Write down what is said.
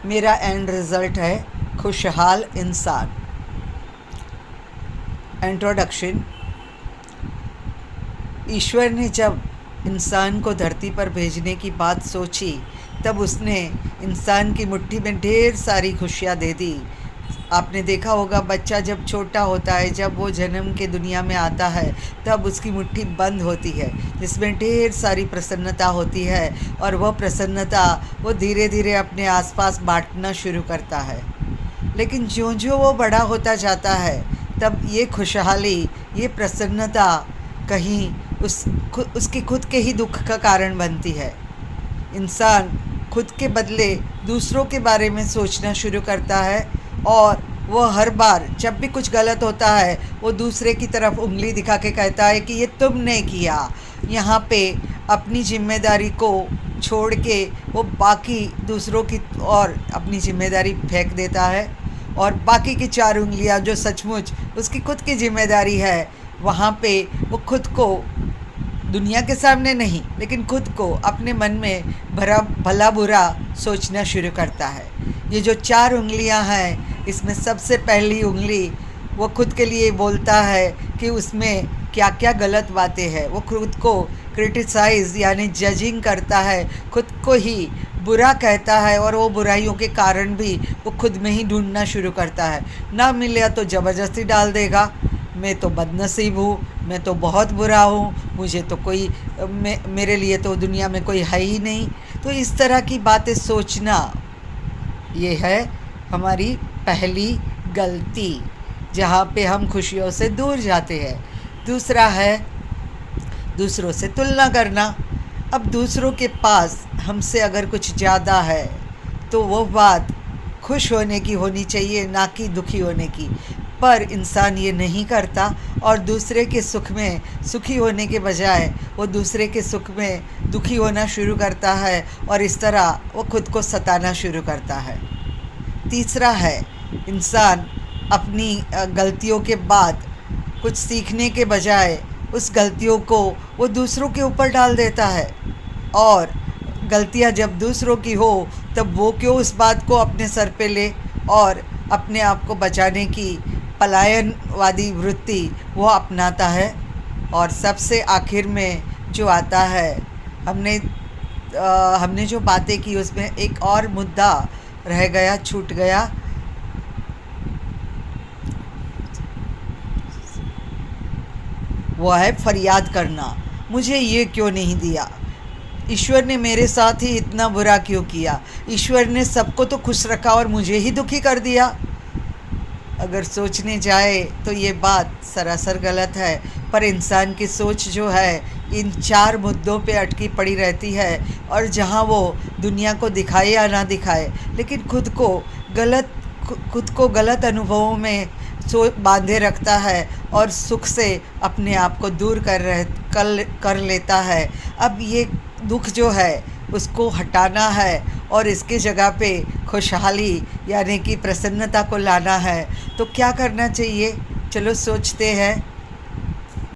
मेरा end result है खुशहाल इंसान। इंट्रोडक्शन। ईश्वर ने जब इंसान को धरती पर भेजने की बात सोची तब उसने इंसान की मुट्ठी में ढेर सारी खुशियाँ दे दी। आपने देखा होगा, बच्चा जब छोटा होता है, जब वो जन्म के दुनिया में आता है, तब उसकी मुट्ठी बंद होती है जिसमें ढेर सारी प्रसन्नता होती है, और वह प्रसन्नता वो धीरे धीरे अपने आसपास बांटना शुरू करता है। लेकिन ज्यों-ज्यों वो बड़ा होता जाता है तब ये खुशहाली, ये प्रसन्नता कहीं उसके खुद के ही दुख का कारण बनती है। इंसान खुद के बदले दूसरों के बारे में सोचना शुरू करता है, और वो हर बार जब भी कुछ गलत होता है वो दूसरे की तरफ उंगली दिखा के कहता है कि ये तुमने किया। यहाँ पे अपनी जिम्मेदारी को छोड़ के वो बाकी दूसरों की और अपनी जिम्मेदारी फेंक देता है, और बाकी की 4 उंगलियाँ जो सचमुच उसकी खुद की जिम्मेदारी है, वहाँ पे वो खुद को दुनिया के सामने नहीं, लेकिन खुद को अपने मन में भला बुरा सोचना शुरू करता है। ये जो 4 उंगलियां हैं, इसमें सबसे पहली उंगली वो खुद के लिए बोलता है कि उसमें क्या क्या गलत बातें हैं। वो खुद को क्रिटिसाइज़ यानी जजिंग करता है, खुद को ही बुरा कहता है, और वो बुराइयों के कारण भी वो खुद में ही ढूंढना शुरू करता है। ना मिले तो ज़बरदस्ती डाल देगा, मैं तो बदनसीब हूँ, मैं तो बहुत बुरा हूँ, मुझे तो कोई मेरे लिए तो दुनिया में कोई है ही नहीं। तो इस तरह की बातें सोचना, ये है हमारी पहली गलती, जहाँ पे हम खुशियों से दूर जाते हैं। दूसरा है दूसरों से तुलना करना। अब दूसरों के पास हमसे अगर कुछ ज़्यादा है तो वो बात खुश होने की होनी चाहिए, ना कि दुखी होने की। पर इंसान ये नहीं करता, और दूसरे के सुख में सुखी होने के बजाय वो दूसरे के सुख में दुखी होना शुरू करता है, और इस तरह वो खुद को सताना शुरू करता है। तीसरा है, इंसान अपनी गलतियों के बाद कुछ सीखने के बजाय उस गलतियों को वो दूसरों के ऊपर डाल देता है, और गलतियाँ जब दूसरों की हो तब वो क्यों उस बात को अपने सर पे ले, और अपने आप को बचाने की पलायनवादी वृत्ति वो अपनाता है। और सबसे आखिर में जो आता है, हमने जो बातें की उसमें एक और मुद्दा रह गया, छूट गया। वो है फरियाद करना, मुझे ये क्यों नहीं दिया, ईश्वर ने मेरे साथ ही इतना बुरा क्यों किया, ईश्वर ने सबको तो खुश रखा और मुझे ही दुखी कर दिया। अगर सोचने जाए तो ये बात सरासर गलत है, पर इंसान की सोच जो है इन 4 मुद्दों पे अटकी पड़ी रहती है, और जहाँ वो दुनिया को दिखाए या ना दिखाए, लेकिन खुद को गलत अनुभवों में बांधे रखता है, और सुख से अपने आप को दूर कर लेता है। अब ये दुख जो है उसको हटाना है, और इसके जगह पे खुशहाली यानी कि प्रसन्नता को लाना है। तो क्या करना चाहिए, चलो सोचते हैं।